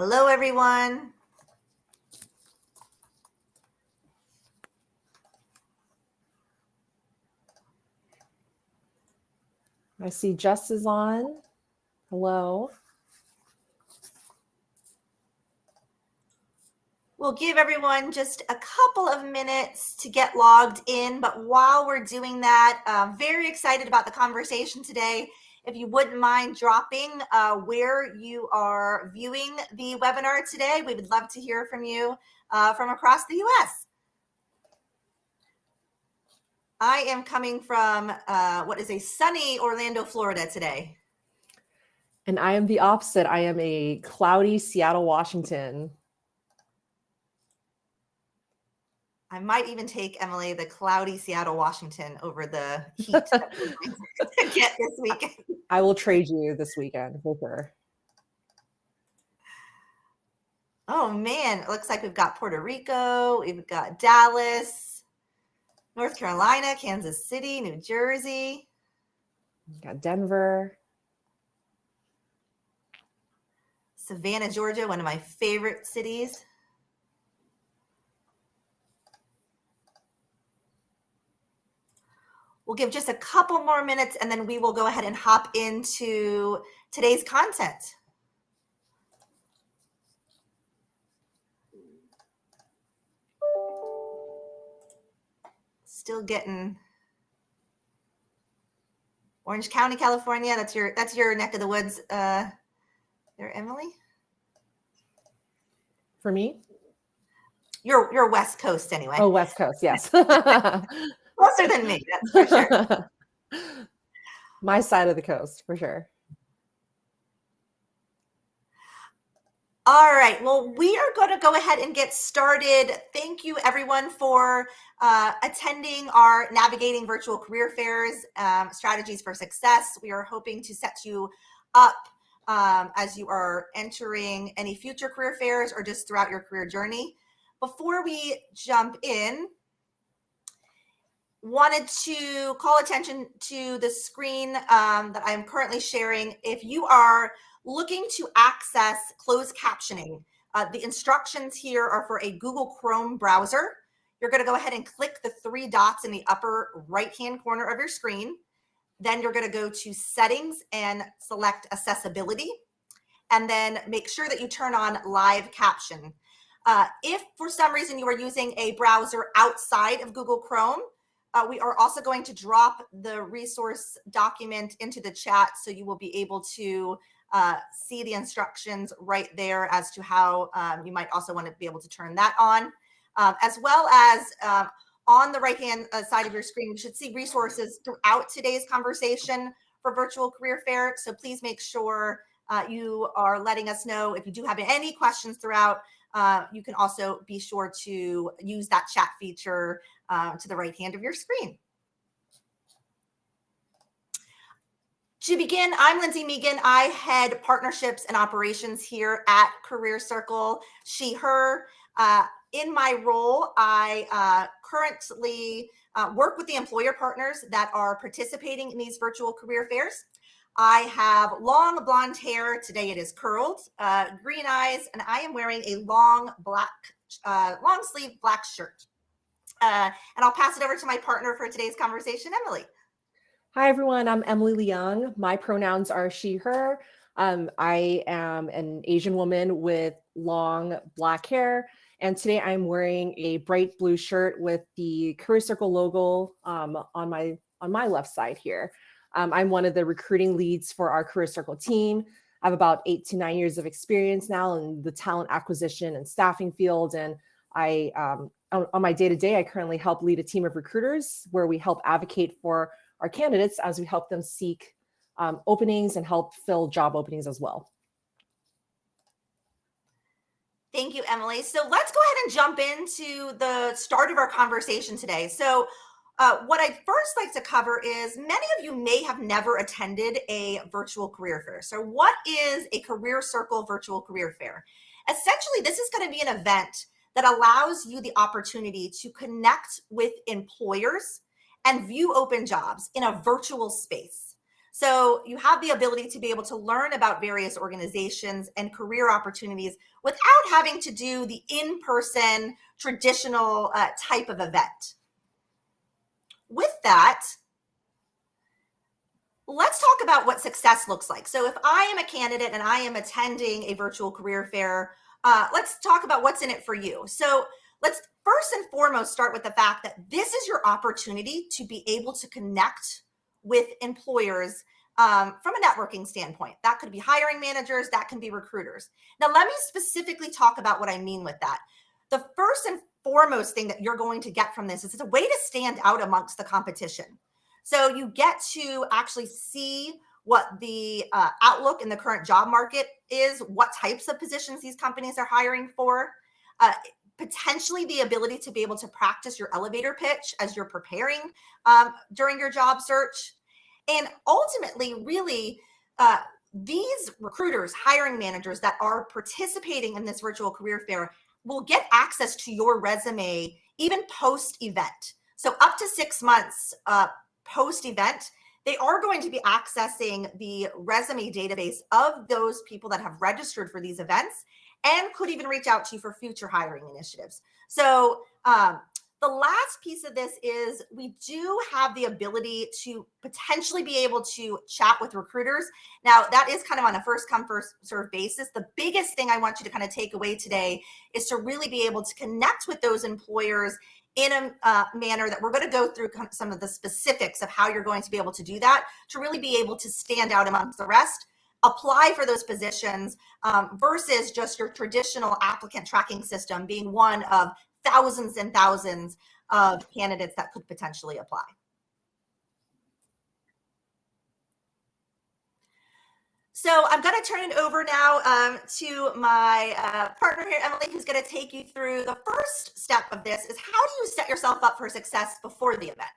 Hello, everyone. I see Jess is on. Hello. We'll give everyone just a couple of minutes to get logged in, but while we're doing that, very excited about the conversation today. If you wouldn't mind dropping where you are viewing the webinar today, we would love to hear from you from across the US. I am coming from what is a sunny Orlando, Florida today. And I am the opposite. I am a cloudy Seattle, Washington. I might even take, Emily, the cloudy Seattle, Washington over the heat that we're going to get this weekend. I will trade you this weekend for sure. Oh, man. It looks like we've got Puerto Rico. We've got Dallas, North Carolina, Kansas City, New Jersey. We've got Denver. Savannah, Georgia, one of my favorite cities. We'll give just a couple more minutes and then we will go ahead and hop into today's content. Still getting Orange County, California. That's your neck of the woods there, Emily? For me? You're West Coast anyway. Oh, West Coast, yes. Closer than me, that's for sure. My side of the coast, for sure. All right, well, we are going to go ahead and get started. Thank you, everyone, for attending our Navigating Virtual Career Fairs Strategies for Success. We are hoping to set you up as you are entering any future career fairs or just throughout your career journey. Before we jump in, wanted to call attention to the screen that I'm currently sharing. If you are looking to access closed captioning, the instructions here are for a Google Chrome browser. You're going to go ahead and click the three dots in the upper right-hand corner of your screen. Then you're going to go to Settings and select Accessibility. And then make sure that you turn on Live Caption. If for some reason you are using a browser outside of Google Chrome, we are also going to drop the resource document into the chat so you will be able to see the instructions right there as to how you might also want to be able to turn that on. As well as on the right-hand side of your screen, you should see resources throughout today's conversation for Virtual Career Fair. So please make sure you are letting us know if you do have any questions throughout. You can also be sure to use that chat feature to the right hand of your screen. To begin, I'm Lindsay Megan. I head partnerships and operations here at CareerCircle, she, her. In my role, I currently work with the employer partners that are participating in these virtual career fairs. I have long blonde hair. Today it is curled, green eyes, and I am wearing a long sleeve black shirt. And I'll pass it over to my partner for today's conversation, Emily. Hi, everyone. I'm Emily Leung. My pronouns are she, her. I am an Asian woman with long black hair. And today I'm wearing a bright blue shirt with the CareerCircle logo on my left side here. I'm one of the recruiting leads for our CareerCircle team. I have about 8 to 9 years of experience now in the talent acquisition and staffing field. And I, on my day-to-day, I currently help lead a team of recruiters where we help advocate for our candidates as we help them seek openings and help fill job openings as well. Thank you, Emily. So let's go ahead and jump into the start of our conversation today. So what I'd first like to cover is many of you may have never attended a virtual career fair. So what is a CareerCircle virtual career fair? Essentially, this is going to be an event that allows you the opportunity to connect with employers and view open jobs in a virtual space. So you have the ability to be able to learn about various organizations and career opportunities without having to do the in-person traditional type of event. With that, let's talk about what success looks like. So if I am a candidate and I am attending a virtual career fair, let's talk about what's in it for you. So let's first and foremost start with the fact that this is your opportunity to be able to connect with employers from a networking standpoint. That could be hiring managers, that can be recruiters. Now, let me specifically talk about what I mean with that. The first and foremost thing that you're going to get from this is it's a way to stand out amongst the competition. So you get to actually see what the outlook in the current job market is, what types of positions these companies are hiring for, potentially the ability to be able to practice your elevator pitch as you're preparing during your job search. And ultimately, really, these recruiters, hiring managers that are participating in this virtual career fair will get access to your resume even post-event. So up to 6 months post-event, they are going to be accessing the resume database of those people that have registered for these events and could even reach out to you for future hiring initiatives. So the last piece of this is we do have the ability to potentially be able to chat with recruiters. Now, that is kind of on a first come, first serve basis. The biggest thing I want you to kind of take away today is to really be able to connect with those employers in a manner that we're going to go through some of the specifics of how you're going to be able to do that to really be able to stand out amongst the rest, apply for those positions versus just your traditional applicant tracking system being one of thousands and thousands of candidates that could potentially apply. So I'm going to turn it over now to my partner here, Emily, who's going to take you through the first step of this is how do you set yourself up for success before the event?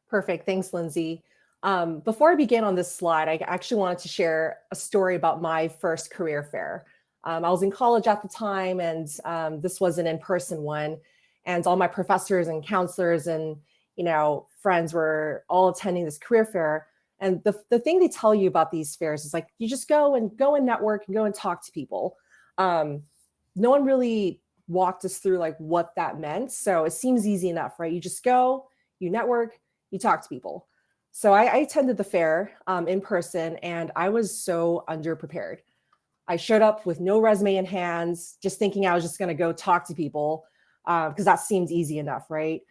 Perfect. Thanks, Lindsay. Before I begin on this slide, I actually wanted to share a story about my first career fair. I was in college at the time, and this was an in-person one. And all my professors and counselors and friends were all attending this career fair. And the thing they tell you about these fairs is like, you just go and network and go and talk to people. No one really walked us through like what that meant. So it seems easy enough, right? You just go, you network, you talk to people. So I attended the fair in person, and I was so underprepared. I showed up with no resume in hands, just thinking I was just going to go talk to people because that seemed easy enough, right?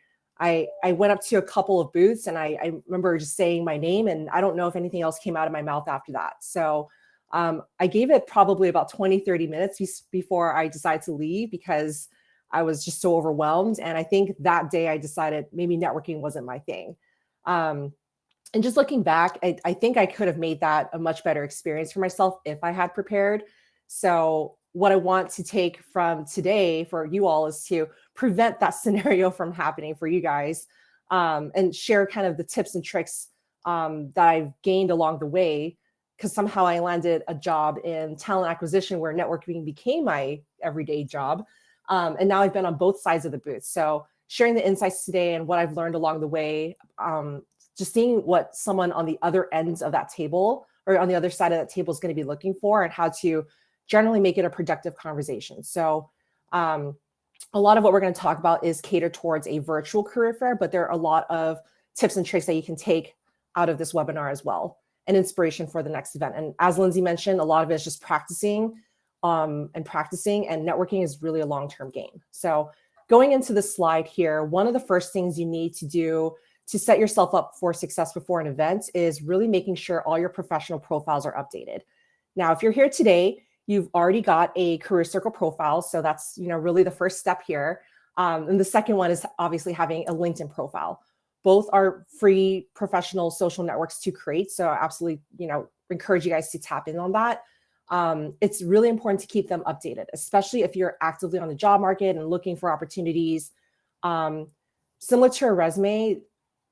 I went up to a couple of booths, and I remember just saying my name, and I don't know if anything else came out of my mouth after that. So I gave it probably about 20, 30 minutes before I decided to leave because I was just so overwhelmed. And I think that day I decided maybe networking wasn't my thing. And just looking back, I think I could have made that a much better experience for myself if I had prepared. So what I want to take from today for you all is to prevent that scenario from happening for you guys and share kind of the tips and tricks that I've gained along the way, because somehow I landed a job in talent acquisition where networking became my everyday job. And now I've been on both sides of the booth. So sharing the insights today and what I've learned along the way, just seeing what someone on the other ends of that table or on the other side of that table is going to be looking for and how to generally make it a productive conversation. So a lot of what we're going to talk about is catered towards a virtual career fair, but there are a lot of tips and tricks that you can take out of this webinar as well, and inspiration for the next event. And as Lindsay mentioned, a lot of it is just practicing, and networking is really a long-term game. So going into the slide here, one of the first things you need to do to set yourself up for success before an event is really making sure all your professional profiles are updated. Now, if you're here today, you've already got a CareerCircle profile. So that's, really the first step here. And the second one is obviously having a LinkedIn profile. Both are free professional social networks to create. So I absolutely, encourage you guys to tap in on that. It's really important to keep them updated, especially if you're actively on the job market and looking for opportunities. Similar to a resume,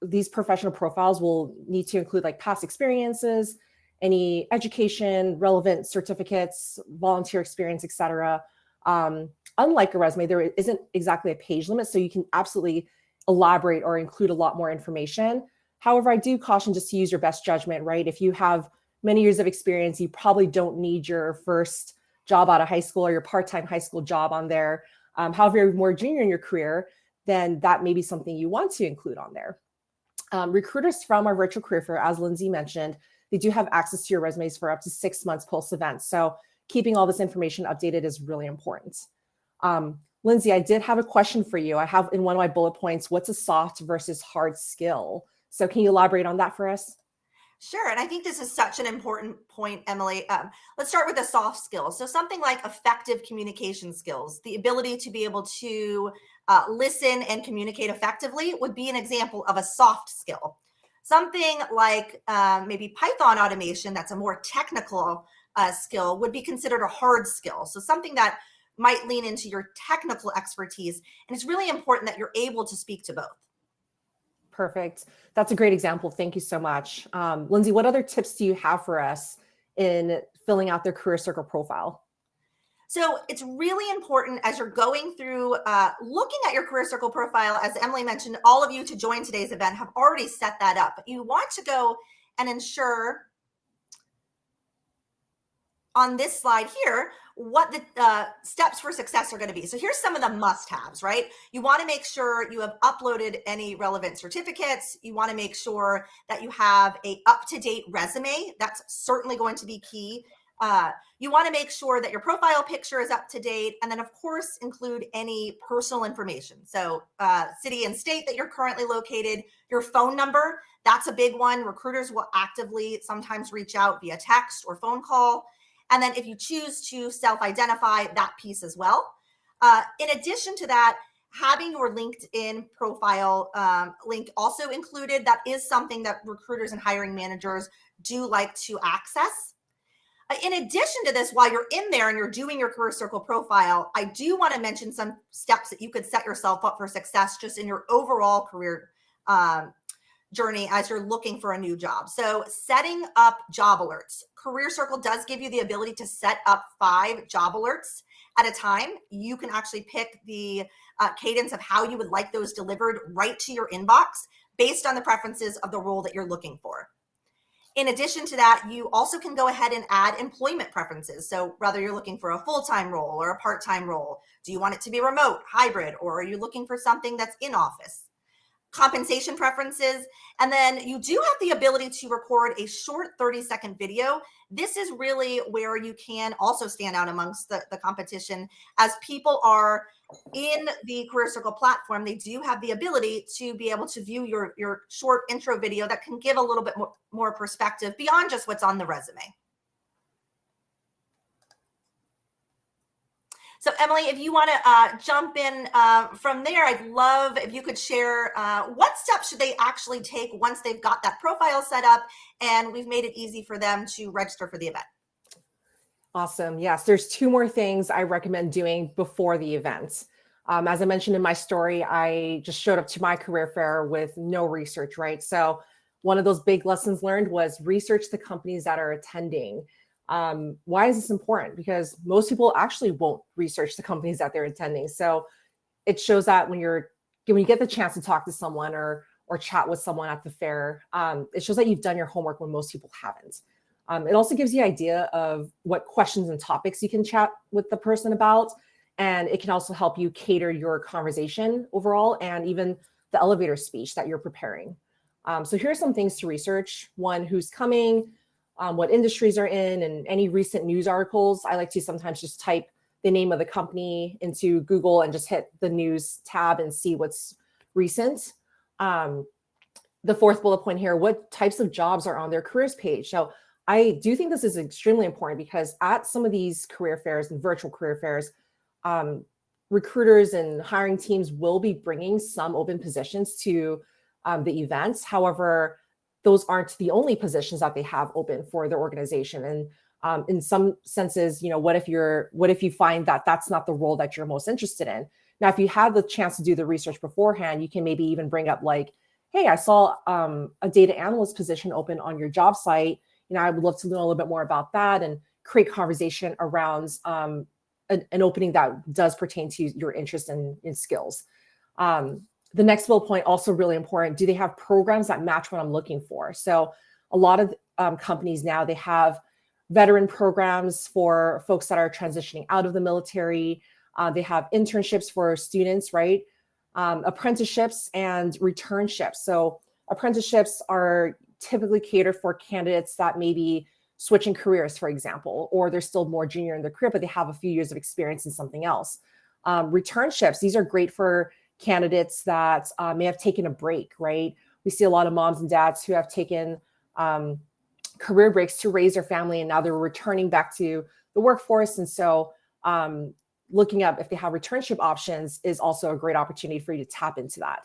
these professional profiles will need to include like past experiences, any education, relevant certificates, volunteer experience, etc. Unlike a resume, there isn't exactly a page limit, so you can absolutely elaborate or include a lot more information. However, I do caution just to use your best judgment, right? If you have many years of experience, you probably don't need your first job out of high school or your part-time high school job on there. However, you're more junior in your career, then that may be something you want to include on there. Recruiters from our virtual career fair, as Lindsay mentioned, they do have access to your resumes for up to 6 months post-event. So keeping all this information updated is really important. Lindsay, I did have a question for you. I have in one of my bullet points, what's a soft versus hard skill? So can you elaborate on that for us? Sure. And I think this is such an important point, Emily. Let's start with the soft skills. So something like effective communication skills, the ability to be able to listen and communicate effectively would be an example of a soft skill. Something like maybe Python automation, that's a more technical skill, would be considered a hard skill. So something that might lean into your technical expertise. And it's really important that you're able to speak to both. Perfect. That's a great example. Thank you so much. Lindsay, what other tips do you have for us in filling out their CareerCircle profile? So it's really important as you're going through looking at your CareerCircle profile, as Emily mentioned, all of you to join today's event have already set that up. But you want to go and ensure on this slide here what the steps for success are going to be. So here's some of the must-haves, right? You want to make sure you have uploaded any relevant certificates. You want to make sure that you have a up-to-date resume. That's certainly going to be key. You want to make sure that your profile picture is up to date, and then of course include any personal information. So city and state that you're currently located, your phone number, that's a big one. Recruiters will actively sometimes reach out via text or phone call. And then if you choose to self-identify, that piece as well. In addition to that, having your LinkedIn profile link also included, that is something that recruiters and hiring managers do like to access. In addition to this, while you're in there and you're doing your CareerCircle profile, I do want to mention some steps that you could set yourself up for success just in your overall career journey as you're looking for a new job. So setting up job alerts. CareerCircle does give you the ability to set up 5 job alerts at a time. You can actually pick the cadence of how you would like those delivered right to your inbox based on the preferences of the role that you're looking for. In addition to that, you also can go ahead and add employment preferences. So whether you're looking for a full-time role or a part-time role, do you want it to be remote, hybrid, or are you looking for something that's in office? Compensation preferences, and then you do have the ability to record a short 30-second video. This is really where you can also stand out amongst the competition. As people are in the CareerCircle platform, they do have the ability to be able to view your short intro video that can give a little bit more perspective beyond just what's on the resume. So Emily, if you want to jump in from there, I'd love if you could share what steps should they actually take once they've got that profile set up and we've made it easy for them to register for the event. Awesome. Yes, there's 2 more things I recommend doing before the event. As I mentioned in my story, I just showed up to my career fair with no research, right? So one of those big lessons learned was research the companies that are attending. Why is this important? Because most people actually won't research the companies that they're attending. So it shows that when you get the chance to talk to someone or chat with someone at the fair, it shows that you've done your homework when most people haven't. It also gives you an idea of what questions and topics you can chat with the person about. And it can also help you cater your conversation overall and even the elevator speech that you're preparing. So here are some things to research. One, who's coming, what industries are in, and any recent news articles. I like to sometimes just type the name of the company into Google and just hit the news tab and see what's recent. The 4th bullet point here, what types of jobs are on their careers page? So I do think this is extremely important because at some of these career fairs and virtual career fairs, recruiters and hiring teams will be bringing some open positions to the events. However, those aren't the only positions that they have open for their organization. And in some senses, what if you find that that's not the role that you're most interested in? Now, if you have the chance to do the research beforehand, you can maybe even bring up like, hey, I saw a data analyst position open on your job site. I would love to know a little bit more about that and create conversation around an opening that does pertain to your interest in skills. The next bullet point, also really important, do they have programs that match what I'm looking for? So a lot of companies now, they have veteran programs for folks that are transitioning out of the military. They have internships for students, right? Apprenticeships and returnships. So apprenticeships are typically catered for candidates that may be switching careers, for example, or they're still more junior in their career, but they have a few years of experience in something else. Returnships, these are great for candidates that may have taken a break, right? We see a lot of moms and dads who have taken career breaks to raise their family, and now they're returning back to the workforce. And so looking up if they have returnship options is also a great opportunity for you to tap into that.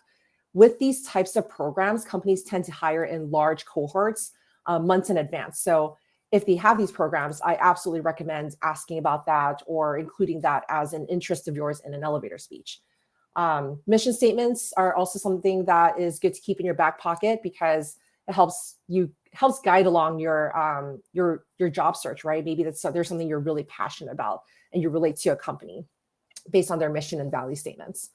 With these types of programs, companies tend to hire in large cohorts months in advance. So if they have these programs, I absolutely recommend asking about that or including that as an interest of yours in an elevator speech. Mission statements are also something that is good to keep in your back pocket because it helps guide along your job search, right? Maybe there's something you're really passionate about and you relate to a company based on their mission and value statements.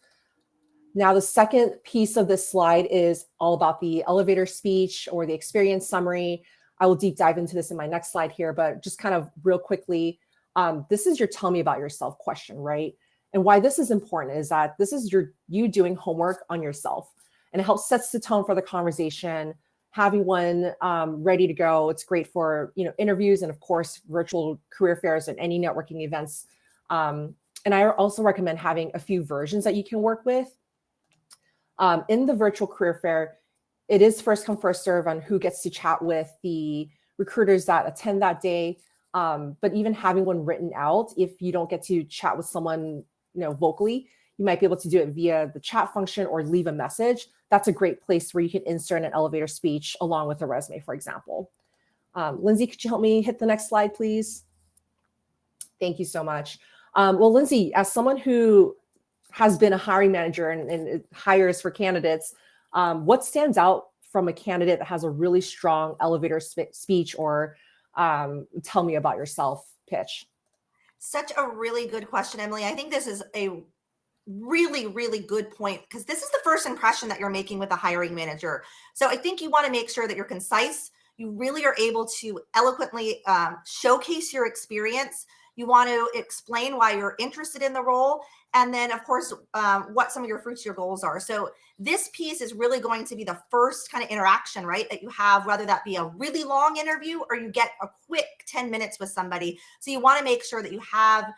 Now, the second piece of this slide is all about the elevator speech or the experience summary. I will deep dive into this in my next slide here, but just kind of real quickly, this is your tell me about yourself question, right? And why this is important is that this is you doing homework on yourself, and it helps sets the tone for the conversation. Having one ready to go, it's great for interviews and of course virtual career fairs and any networking events. And I also recommend having a few versions that you can work with. In the virtual career fair, it is first come, first serve on who gets to chat with the recruiters that attend that day. But even having one written out, if you don't get to chat with someone, vocally, you might be able to do it via the chat function or leave a message. That's a great place where you can insert an elevator speech along with a resume, for example. Lindsay, could you help me hit the next slide, please? Thank you so much. Well, Lindsay, as someone who has been a hiring manager and hires for candidates, what stands out from a candidate that has a really strong elevator speech or tell me about yourself pitch? Such a really good question, Emily. I think this is a really, really good point because this is the first impression that you're making with a hiring manager. So I think you want to make sure that you're concise. You really are able to eloquently showcase your experience. You want to explain why you're interested in the role. And then, of course, what some of your fruits, your goals are. So this piece is really going to be the first kind of interaction, right, that you have, whether that be a really long interview or you get a quick 10 minutes with somebody. So you want to make sure that you have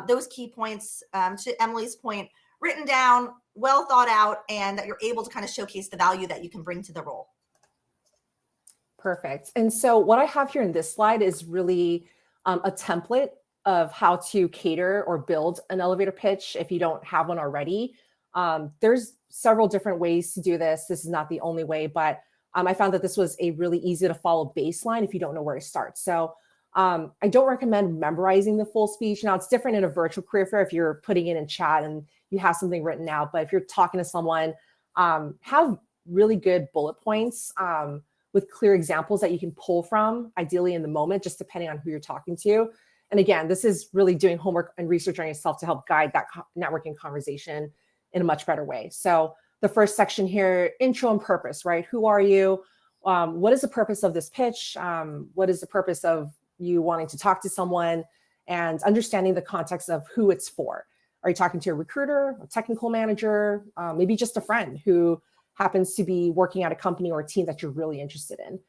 those key points, to Emily's point, written down, well thought out, and that you're able to kind of showcase the value that you can bring to the role. Perfect. And so what I have here in this slide is really a template of how to cater or build an elevator pitch if you don't have one already. There's several different ways to do this. This is not the only way, but I found that this was a really easy to follow baseline if you don't know where to start. So I don't recommend memorizing the full speech. Now, it's different in a virtual career fair if you're putting it in chat and you have something written out. But if you're talking to someone, have really good bullet points with clear examples that you can pull from, ideally in the moment, just depending on who you're talking to. And again, this is really doing homework and research on yourself to help guide that networking conversation in a much better way. So the first section here, intro and purpose, right? Who are you? What is the purpose of this pitch? What is the purpose of you wanting to talk to someone? And understanding the context of who it's for. Are you talking to a recruiter, a technical manager, maybe just a friend who happens to be working at a company or a team that you're really interested in?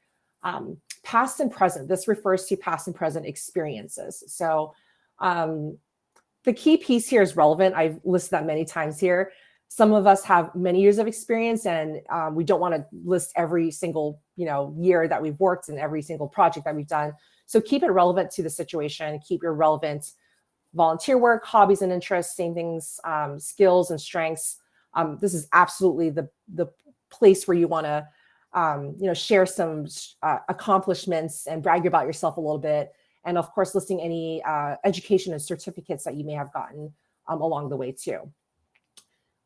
Past and present, this refers to past and present experiences. So the key piece here is relevant. I've listed that many times here. Some of us have many years of experience, and we don't want to list every single year that we've worked and every single project that we've done. So keep it relevant to the situation. Keep your relevant volunteer work, hobbies and interests, same things, skills and strengths. This is absolutely the place where you want to share some accomplishments and brag about yourself a little bit. And of course, listing any education and certificates that you may have gotten along the way too.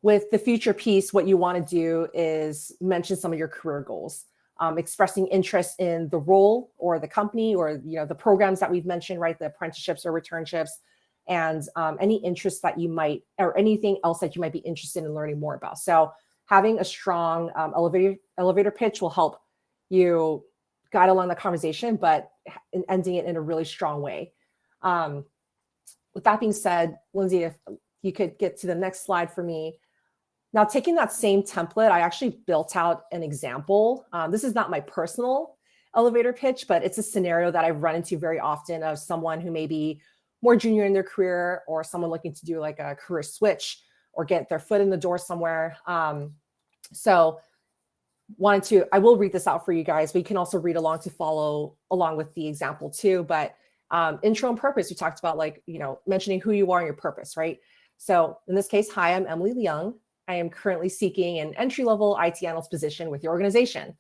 With the future piece, what you want to do is mention some of your career goals, expressing interest in the role or the company or the programs that we've mentioned, right? The apprenticeships or returnships, and any interest that you might, or anything else that you might be interested in learning more about. So having a strong elevator pitch will help you guide along the conversation, but ending it in a really strong way. With that being said, Lindsay, if you could get to the next slide for me. Now, taking that same template, I actually built out an example. This is not my personal elevator pitch, but it's a scenario that I've run into very often of someone who may be more junior in their career, or someone looking to do like a career switch or get their foot in the door somewhere. So I will read this out for you guys, but you can also read along to follow along with the example too. But intro and purpose, we talked about, like, mentioning who you are and your purpose, right? So in this case, hi, I'm Emily Leung. I am currently seeking an entry-level IT analyst position with your organization.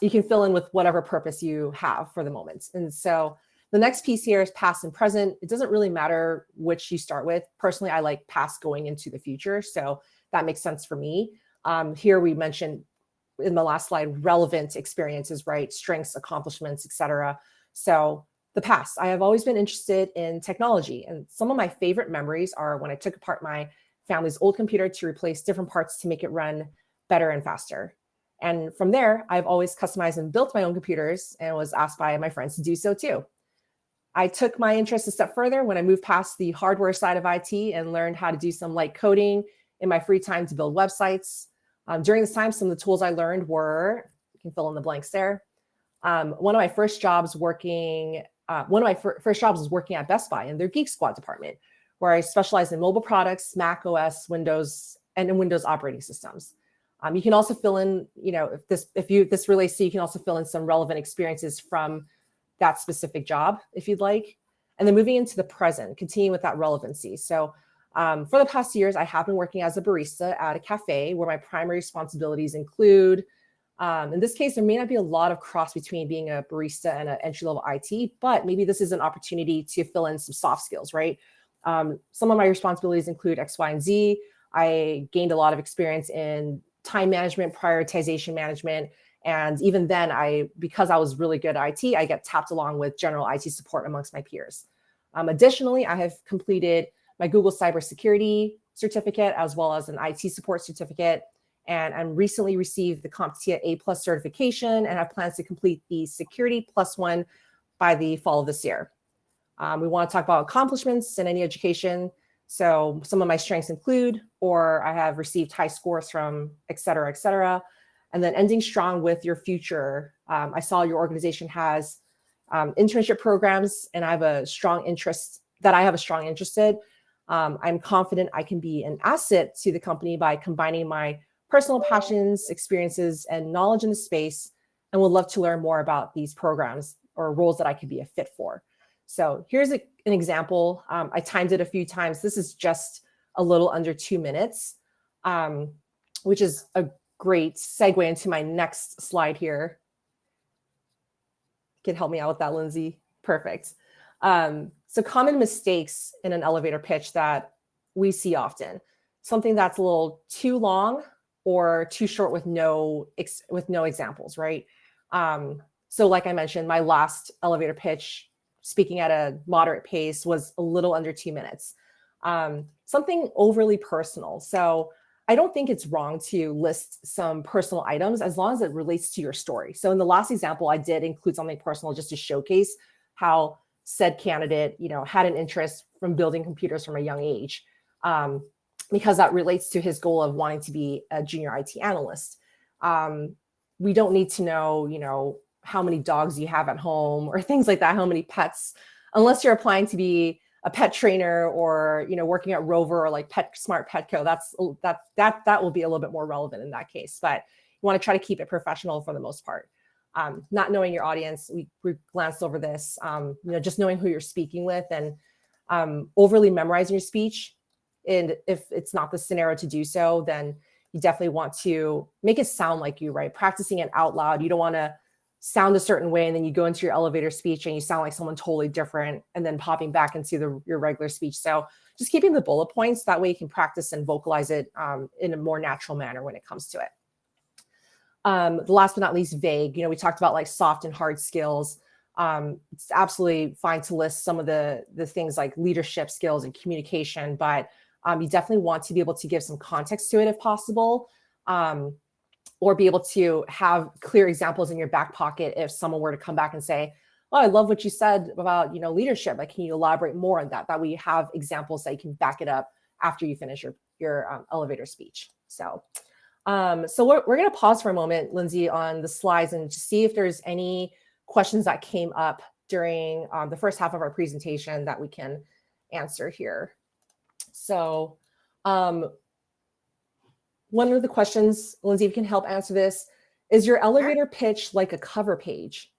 You can fill in with whatever purpose you have for the moment. And so the next piece here is past and present. It doesn't really matter which you start with. Personally, I like past going into the future. So that makes sense for me. Here we mentioned in the last slide, relevant experiences, right? Strengths, accomplishments, etc. So the past, I have always been interested in technology. And some of my favorite memories are when I took apart my family's old computer to replace different parts to make it run better and faster. And from there, I've always customized and built my own computers and was asked by my friends to do so too. I took my interest a step further when I moved past the hardware side of IT and learned how to do some light coding in my free time to build websites. During this time, some of the tools I learned were, you can fill in the blanks there. One of my first jobs was working at Best Buy in their Geek Squad department, where I specialized in mobile products, Mac OS, Windows, and in Windows operating systems. You can also fill in, if this relates to you, can also fill in some relevant experiences from that specific job if you'd like. And then moving into the present, continuing with that relevancy. So for the past years, I have been working as a barista at a cafe where my primary responsibilities include, in this case, there may not be a lot of cross between being a barista and an entry-level IT, but maybe this is an opportunity to fill in some soft skills, right? Some of my responsibilities include X, Y, and Z. I gained a lot of experience in time management, prioritization management. And even then, because I was really good at IT, I get tapped along with general IT support amongst my peers. Additionally, I have completed my Google cybersecurity certificate, as well as an IT support certificate. And I recently received the CompTIA A+ certification and have plans to complete the Security Plus one by the fall of this year. We want to talk about accomplishments in any education. So some of my strengths include, or I have received high scores from, et cetera, et cetera. And then ending strong with your future. I saw your organization has internship programs, and I have a strong interest in. I'm confident I can be an asset to the company by combining my personal passions, experiences, and knowledge in the space, and would love to learn more about these programs or roles that I could be a fit for. So here's an example. I timed it a few times. This is just a little under 2 minutes, which is a great segue into my next slide here. You can help me out with that, Lindsay. Perfect. So common mistakes in an elevator pitch that we see often. Something that's a little too long or too short with no examples, right? So like I mentioned, my last elevator pitch, speaking at a moderate pace, was a little under 2 minutes. Something overly personal. So I don't think it's wrong to list some personal items as long as it relates to your story. So in the last example, I did include something personal just to showcase how said candidate, had an interest from building computers from a young age, because that relates to his goal of wanting to be a junior IT analyst. We don't need to know, how many dogs you have at home or things like that, how many pets, unless you're applying to be a pet trainer or, working at Rover or like Smart Petco. That will be a little bit more relevant in that case, but you want to try to keep it professional for the most part. Not knowing your audience, we glanced over this, just knowing who you're speaking with and overly memorizing your speech. And if it's not the scenario to do so, then you definitely want to make it sound like you, right? Practicing it out loud. You don't want to sound a certain way and then you go into your elevator speech and you sound like someone totally different and then popping back into your regular speech. So just keeping the bullet points, that way you can practice and vocalize it in a more natural manner when it comes to it. The last but not least, vague. We talked about like soft and hard skills. It's absolutely fine to list some of the things like leadership skills and communication, but You definitely want to be able to give some context to it if possible, or be able to have clear examples in your back pocket if someone were to come back and say, oh, I love what you said about, leadership. Like, can you elaborate more on that? That we have examples that you can back it up after you finish your elevator speech. So we're going to pause for a moment, Lindsay, on the slides and just see if there's any questions that came up during the first half of our presentation that we can answer here. So one of the questions, Lindsay, if you can help answer this, is your elevator pitch like a cover page?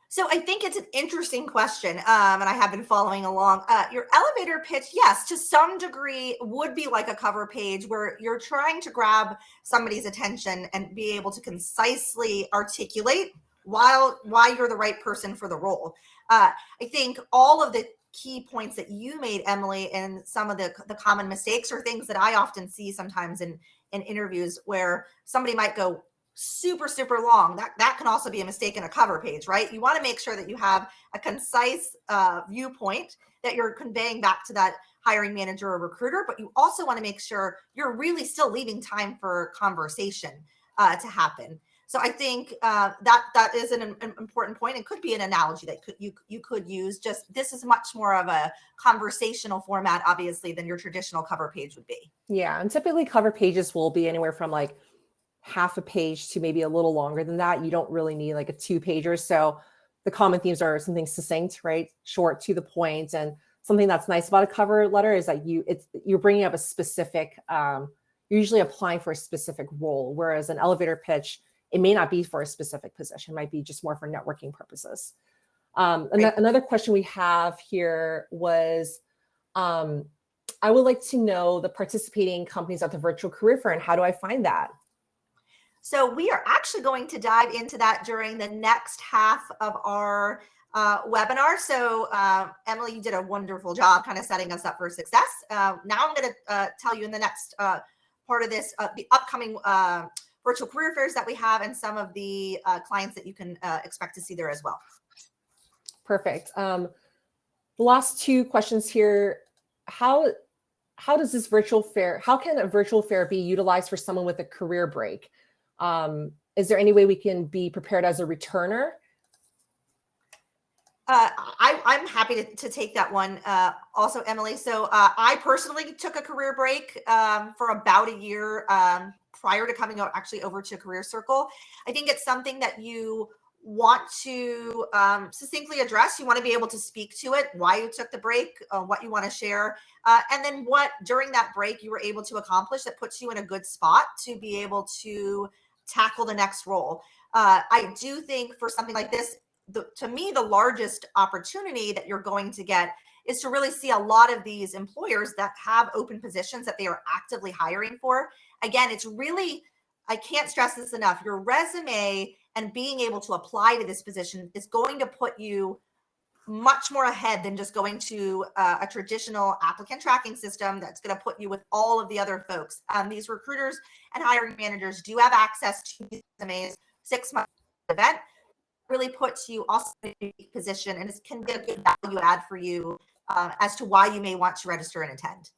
So I think it's an interesting question, and I have been following along. Your elevator pitch, yes, to some degree would be like a cover page where you're trying to grab somebody's attention and be able to concisely articulate why you're the right person for the role. I think all of the key points that you made, Emily, and some of the common mistakes are things that I often see sometimes in interviews where somebody might go super long. That can also be a mistake in a cover page, right? You want to make sure that you have a concise viewpoint that you're conveying back to that hiring manager or recruiter, but you also want to make sure you're really still leaving time for conversation to happen. So I think that is an important point. It could be an analogy that you could use. Just this is much more of a conversational format, obviously, than your traditional cover page would be. Yeah, and typically cover pages will be anywhere from like half a page to maybe a little longer than that. You don't really need like a 2-pager. So the common themes are something succinct, right? Short, to the point. And something that's nice about a cover letter is that you're bringing up a specific, you're usually applying for a specific role, whereas an elevator pitch, it may not be for a specific position. It might be just more for networking purposes. Right. Another question we have here was, I would like to know the participating companies at the virtual career fair, and how do I find that? So we are actually going to dive into that during the next half of our webinar. So Emily, you did a wonderful job kind of setting us up for success. Now I'm going to tell you in the next part of this, the upcoming virtual career fairs that we have and some of the clients that you can expect to see there as well. Perfect. The last 2 questions here. How does this virtual fair, how can a virtual fair be utilized for someone with a career break? Is there any way we can be prepared as a returner? I'm happy to take that one also, Emily. So I personally took a career break for about a year prior to coming out actually over to CareerCircle. I think it's something that you want to succinctly address. You want to be able to speak to it, why you took the break, what you want to share, and then what during that break you were able to accomplish that puts you in a good spot to be able to tackle the next role. I do think for something like this, to me, the largest opportunity that you're going to get is to really see a lot of these employers that have open positions that they are actively hiring for. Again, it's really, I can't stress this enough, your resume and being able to apply to this position is going to put you much more ahead than just going to a traditional applicant tracking system that's going to put you with all of the other folks. These recruiters and hiring managers do have access to these resumes 6 months event. Really puts you also in a unique position, and it can be a good value add for you as to why you may want to register and attend.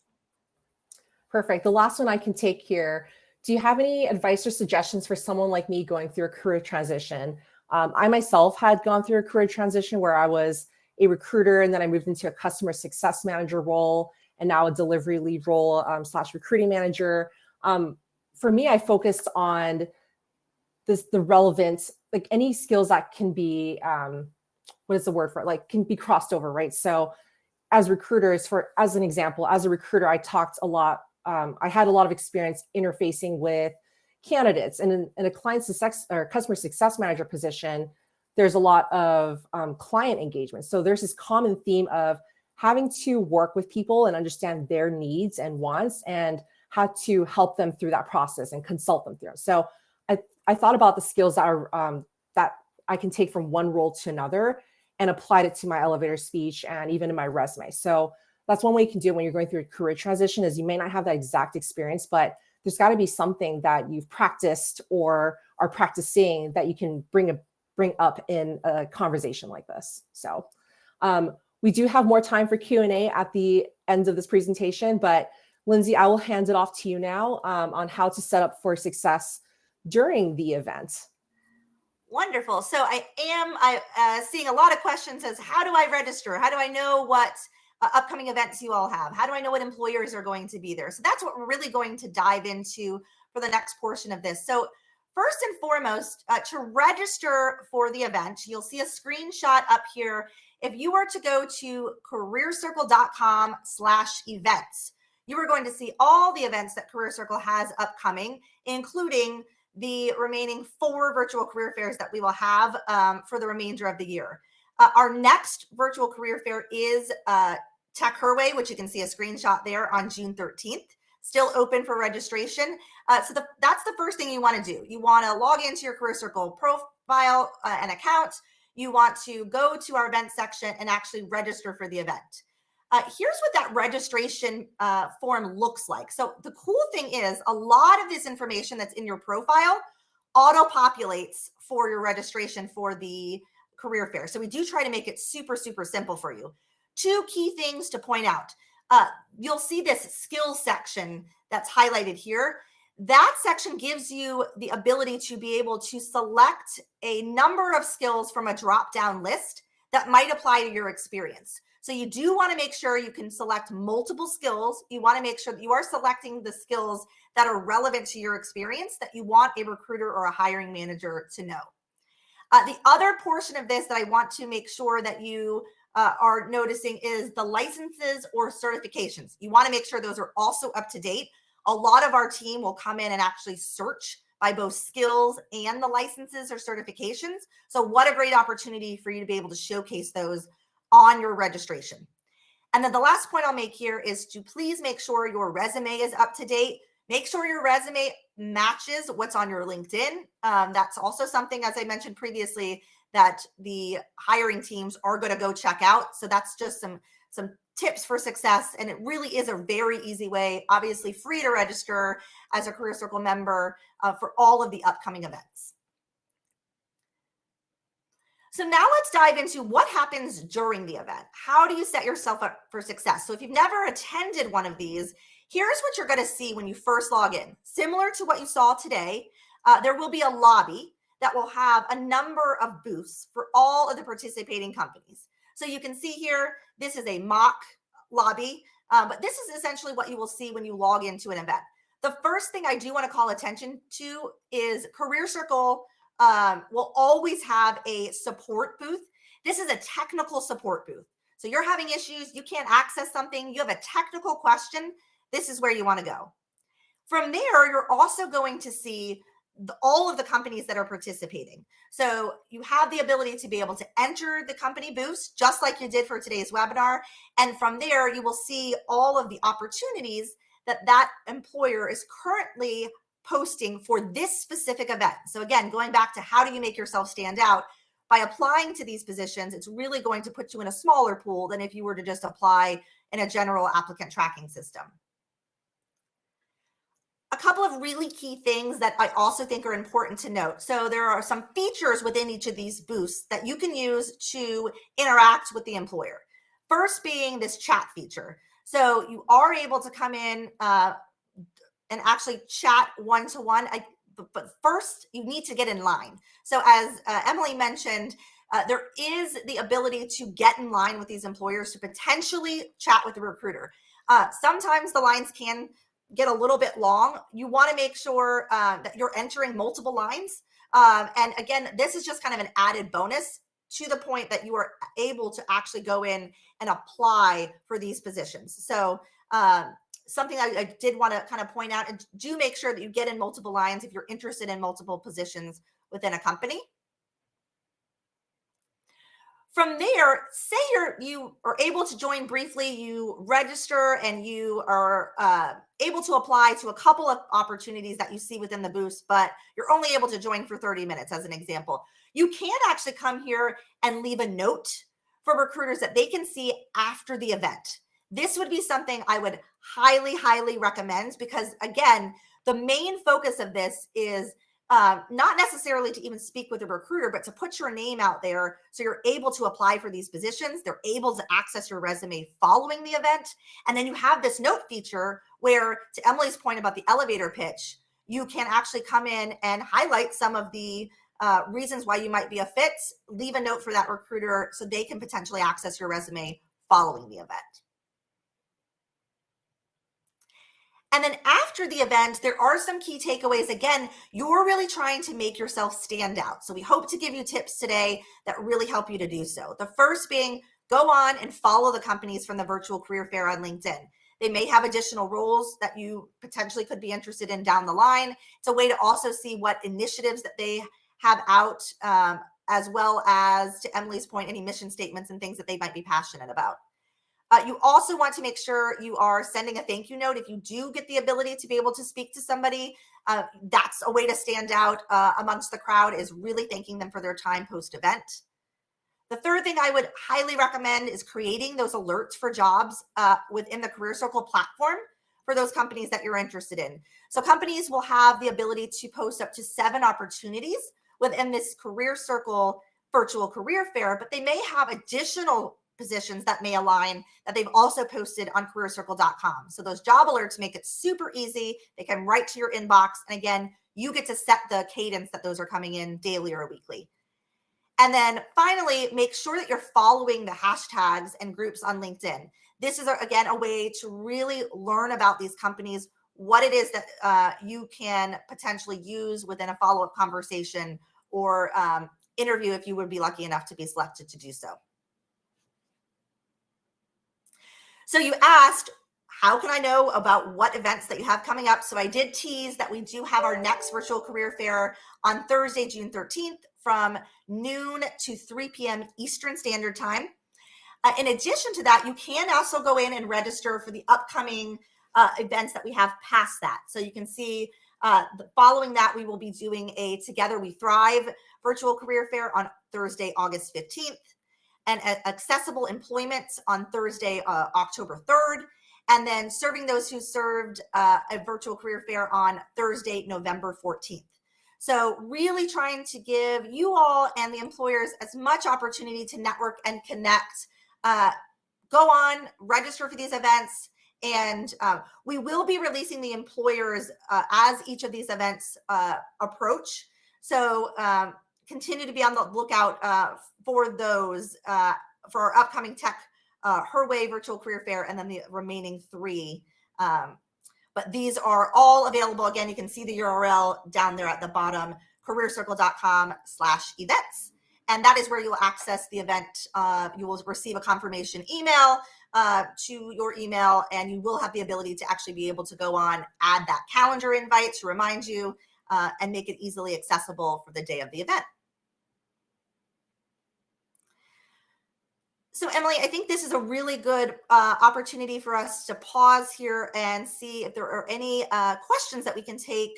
Perfect. The last one I can take here. Do you have any advice or suggestions for someone like me going through a career transition? I myself had gone through a career transition where I was a recruiter, and then I moved into a customer success manager role, and now a delivery lead role / recruiting manager. For me, I focused on the relevant, like any skills that can be, what is the word for it? Like can be crossed over, right? So as recruiters, as an example, as a recruiter, I talked a lot. I had a lot of experience interfacing with candidates, and in a client success or customer success manager position, there's a lot of client engagement. So there's this common theme of having to work with people and understand their needs and wants and how to help them through that process and consult them through. So I thought about the skills that are that I can take from one role to another and applied it to my elevator speech and even in my resume. So that's one way you can do it when you're going through a career transition, is you may not have that exact experience, but there's got to be something that you've practiced or are practicing that you can bring up in a conversation like this. So we do have more time for Q&A at the end of this presentation, but Lindsay, I will hand it off to you now on how to set up for success during the event. Wonderful. So I am seeing a lot of questions as how do I register? How do I know what upcoming events you all have? How do I know what employers are going to be there? So that's what we're really going to dive into for the next portion of this. So first and foremost, to register for the event, you'll see a screenshot up here. If you were to go to careercircle.com/events, you are going to see all the events that CareerCircle has upcoming, including the remaining 4 virtual career fairs that we will have for the remainder of the year. Our next virtual career fair is Tech Her Way, which you can see a screenshot there on June 13th, still open for registration. So that's the first thing you want to do. You want to log into your CareerCircle profile and account. You want to go to our event section and actually register for the event. Here's what that registration form looks like. So the cool thing is a lot of this information that's in your profile auto-populates for your registration for the career fair. So we do try to make it super, super simple for you. 2 key things to point out. You'll see this skills section that's highlighted here. That section gives you the ability to be able to select a number of skills from a drop-down list that might apply to your experience. So you do want to make sure you can select multiple skills. You want to make sure that you are selecting the skills that are relevant to your experience that you want a recruiter or a hiring manager to know. The other portion of this that I want to make sure that you are noticing is the licenses or certifications. You want to make sure those are also up to date. A lot of our team will come in and actually search by both skills and the licenses or certifications. So what a great opportunity for you to be able to showcase those on your registration. And then the last point I'll make here is to please make sure your resume is up to date. Make sure your resume matches what's on your LinkedIn. That's also something, as I mentioned previously, that the hiring teams are going to go check out. So that's just some tips for success. And it really is a very easy way, obviously free to register as a CareerCircle member for all of the upcoming events. So now let's dive into what happens during the event. How do you set yourself up for success? So if you've never attended one of these, here's what you're going to see when you first log in. Similar to what you saw today, there will be a lobby that will have a number of booths for all of the participating companies. So you can see here, this is a mock lobby, but this is essentially what you will see when you log into an event. The first thing I do want to call attention to is CareerCircle will always have a support booth. This is a technical support booth. So you're having issues, you can't access something, you have a technical question, this is where you want to go. From there, you're also going to see all of the companies that are participating. So you have the ability to be able to enter the company booths, just like you did for today's webinar. And from there, you will see all of the opportunities that employer is currently posting for this specific event. So again, going back to how do you make yourself stand out? By applying to these positions, it's really going to put you in a smaller pool than if you were to just apply in a general applicant tracking system. A couple of really key things that I also think are important to note. So there are some features within each of these booths that you can use to interact with the employer. First being this chat feature. So you are able to come in and actually chat one-to-one. But first, you need to get in line. So as Emily mentioned, there is the ability to get in line with these employers to potentially chat with the recruiter. Sometimes the lines can get a little bit long. You want to make sure that you're entering multiple lines. And again, this is just kind of an added bonus to the point that you are able to actually go in and apply for these positions. So something I did want to kind of point out, and do make sure that you get in multiple lines if you're interested in multiple positions within a company. From there, say you are able to join briefly, you register and you are able to apply to a couple of opportunities that you see within the booth, but you're only able to join for 30 minutes as an example. You can actually come here and leave a note for recruiters that they can see after the event. This would be something I would highly, highly recommend because again, the main focus of this is not necessarily to even speak with a recruiter, but to put your name out there so you're able to apply for these positions. They're able to access your resume following the event. And then you have this note feature where, to Emily's point about the elevator pitch, you can actually come in and highlight some of the reasons why you might be a fit, leave a note for that recruiter so they can potentially access your resume following the event. And then after the event, there are some key takeaways. Again, you're really trying to make yourself stand out. So we hope to give you tips today that really help you to do so. The first being, go on and follow the companies from the virtual career fair on LinkedIn. They may have additional roles that you potentially could be interested in down the line. It's a way to also see what initiatives that they have out, as well as, to Emily's point, any mission statements and things that they might be passionate about. You also want to make sure you are sending a thank you note. If you do get the ability to be able to speak to somebody, that's a way to stand out amongst the crowd, is really thanking them for their time post-event. The third thing I would highly recommend is creating those alerts for jobs within the CareerCircle platform for those companies that you're interested in. So companies will have the ability to post up to 7 opportunities within this CareerCircle virtual career fair, but they may have additional positions that may align that they've also posted on careercircle.com. So those job alerts make it super easy. They come right to your inbox. And again, you get to set the cadence that those are coming in daily or weekly. And then finally, make sure that you're following the hashtags and groups on LinkedIn. This is, again, a way to really learn about these companies, what it is that you can potentially use within a follow-up conversation or interview if you would be lucky enough to be selected to do so. So you asked, how can I know about what events that you have coming up? So I did tease that we do have our next virtual career fair on Thursday, June 13th from noon to 3 p.m. Eastern Standard Time. In addition to that, you can also go in and register for the upcoming events that we have past that. So you can see following that, we will be doing a Together We Thrive virtual career fair on Thursday, August 15th. And accessible employment on Thursday, October 3rd, and then serving those who served a virtual career fair on Thursday, November 14th. So really trying to give you all and the employers as much opportunity to network and connect. Go on, register for these events, and we will be releasing the employers as each of these events approach. So continue to be on the lookout for those for our upcoming Tech Her Way virtual career fair, and then the remaining 3. But these are all available. Again, you can see the URL down there at the bottom, careercircle.com/events. And that is where you'll access the event. You will receive a confirmation email to your email, and you will have the ability to actually be able to go on, add that calendar invite to remind you, and make it easily accessible for the day of the event. So Emily, I think this is a really good opportunity for us to pause here and see if there are any questions that we can take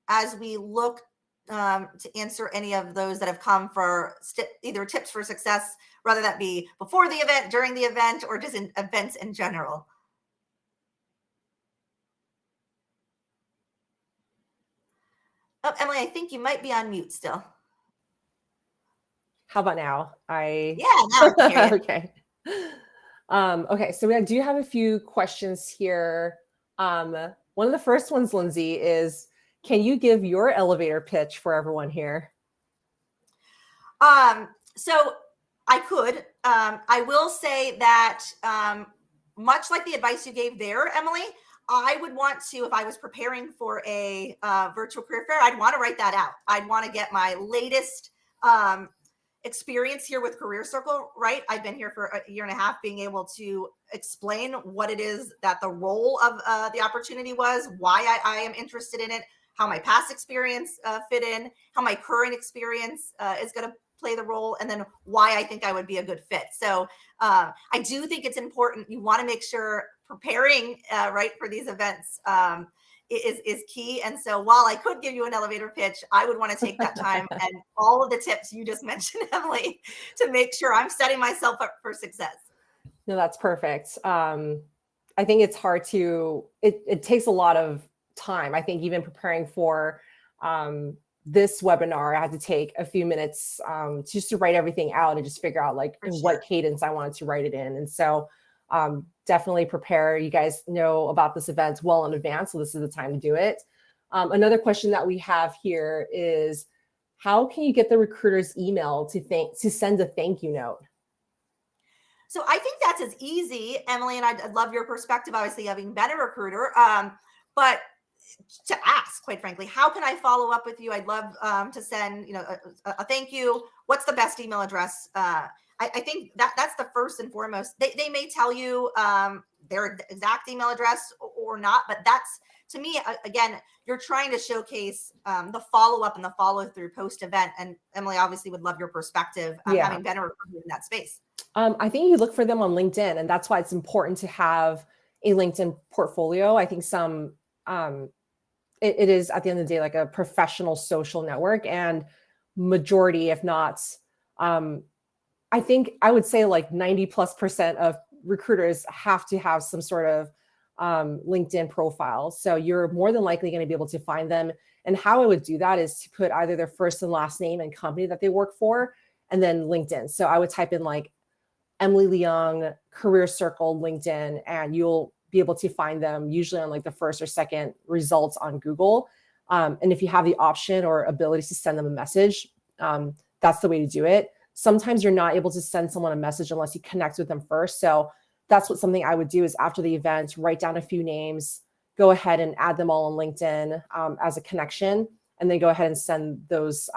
as we look to answer any of those that have come for either tips for success, whether that be before the event, during the event, or just in events in general. Oh, Emily, I think you might be on mute still. How about now? Yeah, now I can hear you. Okay. Okay, so we do have a few questions here. One of the first ones, Lindsay, is, can you give your elevator pitch for everyone here? So I could. I will say that much like the advice you gave there, Emily, I would want to, if I was preparing for a virtual career fair, I'd want to write that out. I'd want to get my latest experience here with CareerCircle, right? I've been here for a year and a half, being able to explain what it is that the role of the opportunity was, why I am interested in it, how my past experience fit in, how my current experience is going to play the role, and then why I think I would be a good fit. So I do think it's important. You want to make sure preparing right for these events is key. And so while I could give you an elevator pitch, I would want to take that time and all of the tips you just mentioned, Emily, to make sure I'm setting myself up for success. No, that's perfect. I think it's hard to, it takes a lot of time. I think even preparing for this webinar, I had to take a few minutes just to write everything out and just figure out like in what cadence I wanted to write it in. And so definitely prepare. You guys know about this event well in advance, so this is the time to do it. Another question that we have here is, how can you get the recruiter's email to send a thank you note? So I think that's as easy, Emily, and I'd love your perspective, obviously having been a recruiter, but to ask, quite frankly, how can I follow up with you? I'd love to send, a thank you. What's the best email address? I think that's the first and foremost. They may tell you their exact email address or not, but that's, to me, again, you're trying to showcase the follow-up and the follow-through post-event. And Emily, obviously would love your perspective having been a recruiter in that space. I think you look for them on LinkedIn, and that's why it's important to have a LinkedIn portfolio. I think it is at the end of the day like a professional social network, and majority, if not, I think I would say like 90+% of recruiters have to have some sort of LinkedIn profile. So you're more than likely going to be able to find them. And how I would do that is to put either their first and last name and company that they work for, and then LinkedIn. So I would type in like Emily Leung, CareerCircle, LinkedIn, and you'll be able to find them usually on like the first or second results on Google. And if you have the option or ability to send them a message, that's the way to do it. Sometimes you're not able to send someone a message unless you connect with them first. So that's something I would do is after the event, write down a few names, go ahead and add them all on LinkedIn as a connection, and then go ahead and send those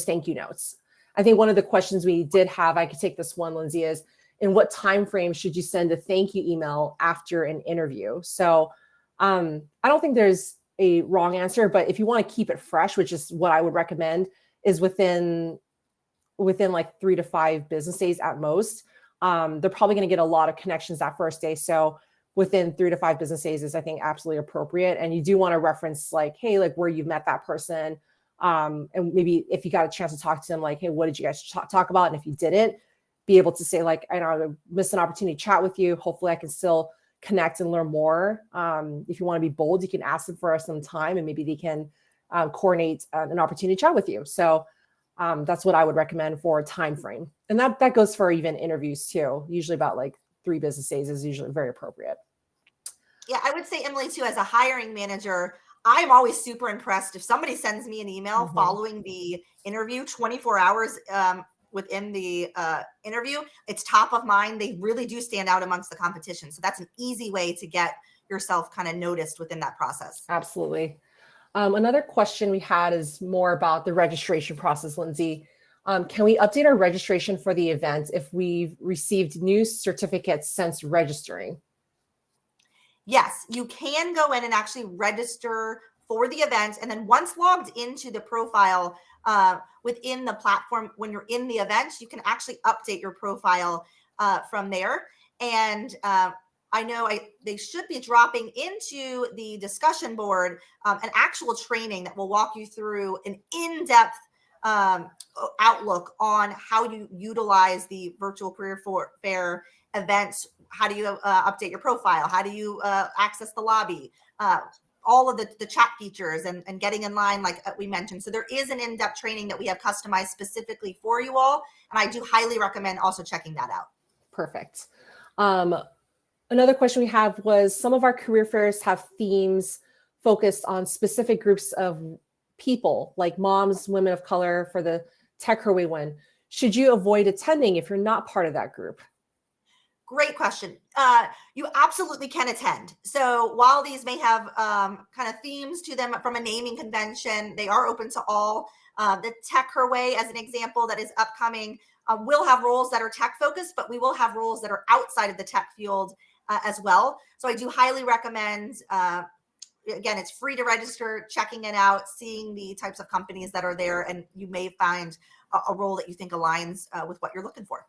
thank you notes. I think one of the questions we did have, I could take this one, Lindsay, is in what time frame should you send a thank you email after an interview? So I don't think there's a wrong answer, but if you want to keep it fresh, which is what I would recommend, is within like 3 to 5 business days at most. They're probably going to get a lot of connections that first day. So within 3 to 5 business days is, I think, absolutely appropriate. And you do want to reference like, hey, like where you've met that person. And maybe if you got a chance to talk to them, like, hey, what did you guys talk about? And if you didn't, be able to say like, I know I missed an opportunity to chat with you. Hopefully I can still connect and learn more. If you want to be bold, you can ask them for some time and maybe they can coordinate an opportunity to chat with you. So that's what I would recommend for a time frame. And that goes for even interviews too. Usually about like 3 business days is usually very appropriate. Yeah, I would say, Emily, too, as a hiring manager, I'm always super impressed if somebody sends me an email following the interview, 24 hours within the interview. It's top of mind. They really do stand out amongst the competition. So that's an easy way to get yourself kind of noticed within that process. Absolutely. Another question we had is more about the registration process, Lindsay. Can we update our registration for the event if we've received new certificates since registering? Yes, you can go in and actually register for the event. And then once logged into the profile within the platform, when you're in the event, you can actually update your profile from there. And I know they should be dropping into the discussion board an actual training that will walk you through an in-depth outlook on how you utilize the virtual career fair events. How do you update your profile? How do you access the lobby? All of the chat features and getting in line, like we mentioned. So there is an in-depth training that we have customized specifically for you all. And I do highly recommend also checking that out. Perfect. Another question we have was, some of our career fairs have themes focused on specific groups of people, like moms, women of color for the Tech Her Way one. Should you avoid attending if you're not part of that group? Great question. You absolutely can attend. So while these may have kind of themes to them from a naming convention, they are open to all. The Tech Her Way, as an example, that is upcoming, will have roles that are tech focused, but we will have roles that are outside of the tech field as well. So I do highly recommend, again, it's free to register, checking it out, seeing the types of companies that are there, and you may find a role that you think aligns with what you're looking for.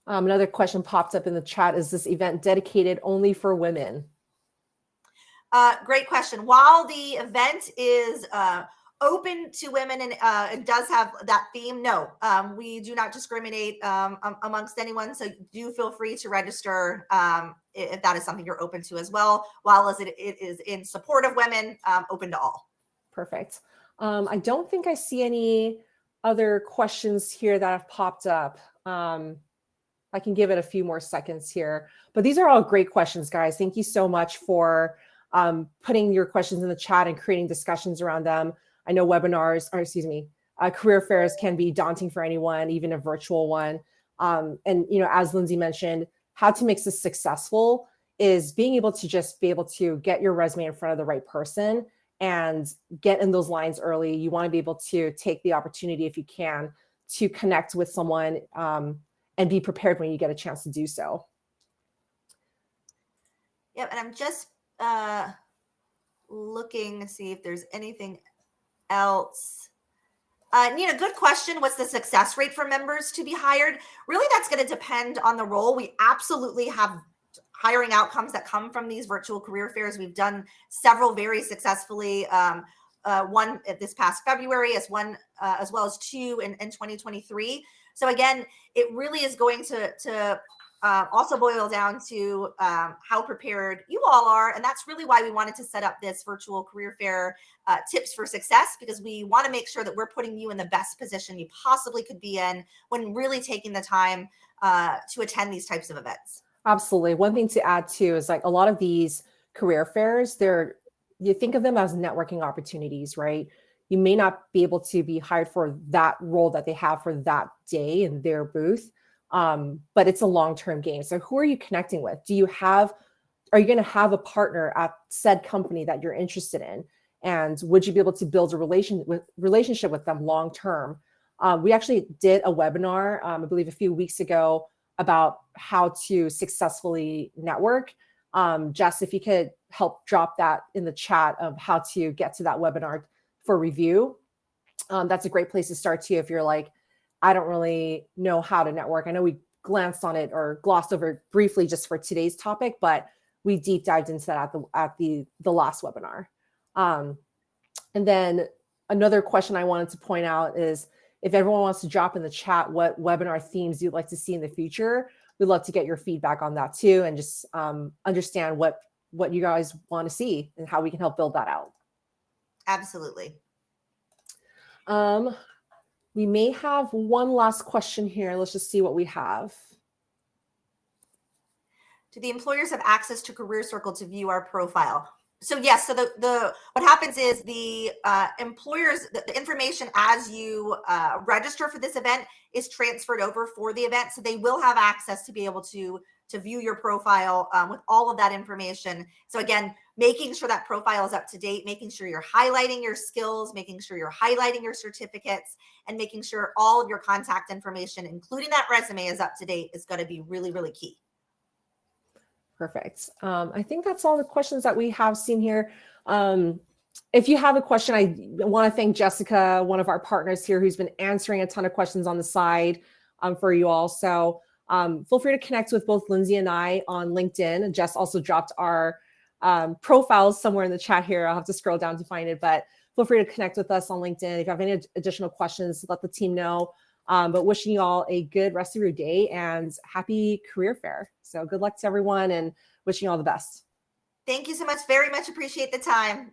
Another question popped up in the chat. Is this event dedicated only for women? Great question. While the event is open to women and it does have that theme, no, we do not discriminate amongst anyone. So do feel free to register if that is something you're open to as well, while as it is in support of women, open to all. Perfect. I don't think I see any other questions here that have popped up. I can give it a few more seconds here, but these are all great questions, guys. Thank you so much for putting your questions in the chat and creating discussions around them. I know webinars, or excuse me, career fairs can be daunting for anyone, even a virtual one. And as Lindsay mentioned, how to make this successful is being able to just be able to get your resume in front of the right person and get in those lines early. You want to be able to take the opportunity, if you can, to connect with someone and be prepared when you get a chance to do so. Yep, and I'm just looking to see if there's anything else. Nina, good question. What's the success rate for members to be hired? Really, that's going to depend on the role. We absolutely have hiring outcomes that come from these virtual career fairs. We've done several very successfully. One this past February, as well as two in 2023. So again, it really is going to also boil down to how prepared you all are. And that's really why we wanted to set up this virtual career fair tips for success, because we want to make sure that we're putting you in the best position you possibly could be in when really taking the time to attend these types of events. Absolutely. One thing to add too is like a lot of these career fairs, you think of them as networking opportunities, right? You may not be able to be hired for that role that they have for that day in their booth, but it's a long-term game. So who are you connecting with? Are you going to have a partner at said company that you're interested in? And would you be able to build a relationship with them long-term? We actually did a webinar, I believe a few weeks ago, about how to successfully network. Jess, if you could help drop that in the chat of how to get to that webinar for review. That's a great place to start too. If you're like, I don't really know how to network. I know we glanced on it or glossed over it briefly just for today's topic, but we deep dived into that at the last webinar. And then another question I wanted to point out is, if everyone wants to drop in the chat what webinar themes you'd like to see in the future, we'd love to get your feedback on that too, and just understand what you guys want to see and how we can help build that out. Absolutely. We may have one last question here. Let's just see what we have. Do the employers have access to CareerCircle to view our profile? So yes, so what happens is the employers, the information as you register for this event is transferred over for the event. So they will have access to be able to view your profile with all of that information. So again, making sure that profile is up to date, making sure you're highlighting your skills, making sure you're highlighting your certificates, and making sure all of your contact information, including that resume, is up to date is going to be really, really key. Perfect. I think that's all the questions that we have seen here. If you have a question, I want to thank Jessica, one of our partners here, who's been answering a ton of questions on the side for you all. So feel free to connect with both Lindsay and I on LinkedIn. And Jess also dropped our profiles somewhere in the chat here. I'll have to scroll down to find it, but feel free to connect with us on LinkedIn. If you have any additional questions, let the team know. But wishing you all a good rest of your day and happy career fair. So good luck to everyone and wishing you all the best. Thank you so much. Very much appreciate the time.